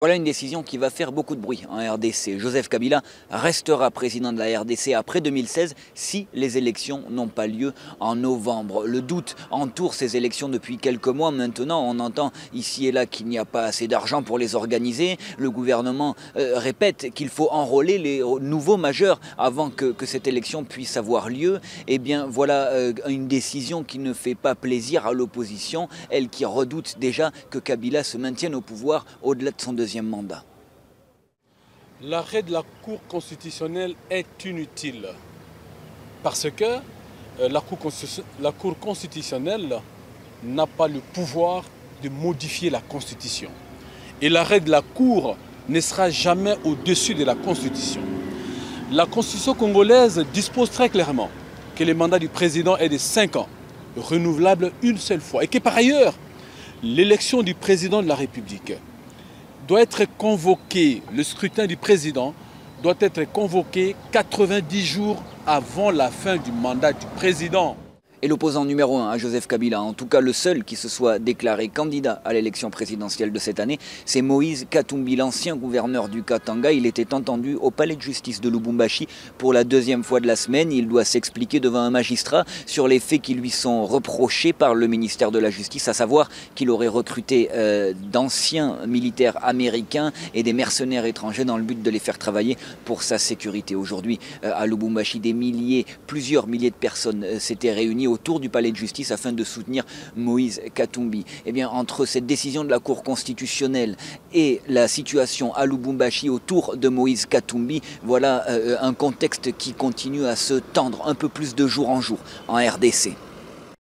Voilà une décision qui va faire beaucoup de bruit en RDC. Joseph Kabila restera président de la RDC après 2016 si les élections n'ont pas lieu en novembre. Le doute entoure ces élections depuis quelques mois maintenant. On entend ici et là qu'il n'y a pas assez d'argent pour les organiser. Le gouvernement répète qu'il faut enrôler les nouveaux majeurs avant que cette élection puisse avoir lieu. Eh bien voilà une décision qui ne fait pas plaisir à l'opposition, elle qui redoute déjà que Kabila se maintienne au pouvoir au-delà de son deuxième mandat. L'arrêt de la Cour constitutionnelle est inutile parce que la Cour constitutionnelle n'a pas le pouvoir de modifier la Constitution. Et l'arrêt de la Cour ne sera jamais au-dessus de la Constitution. La Constitution congolaise dispose très clairement que le mandat du président est de 5 ans, renouvelable une seule fois, et que par ailleurs, l'élection du président de la République doit être convoqué, le scrutin du président doit être convoqué 90 jours avant la fin du mandat du président. Et l'opposant numéro 1 à Joseph Kabila, en tout cas le seul qui se soit déclaré candidat à l'élection présidentielle de cette année, c'est Moïse Katumbi, l'ancien gouverneur du Katanga. Il était entendu au palais de justice de Lubumbashi pour la deuxième fois de la semaine. Il doit s'expliquer devant un magistrat sur les faits qui lui sont reprochés par le ministère de la Justice, à savoir qu'il aurait recruté d'anciens militaires américains et des mercenaires étrangers dans le but de les faire travailler pour sa sécurité. Aujourd'hui, à Lubumbashi, plusieurs milliers de personnes s'étaient réunies autour du palais de justice afin de soutenir Moïse Katumbi. Eh bien, entre cette décision de la Cour constitutionnelle et la situation à Lubumbashi autour de Moïse Katumbi, voilà un contexte qui continue à se tendre un peu plus de jour en jour en RDC.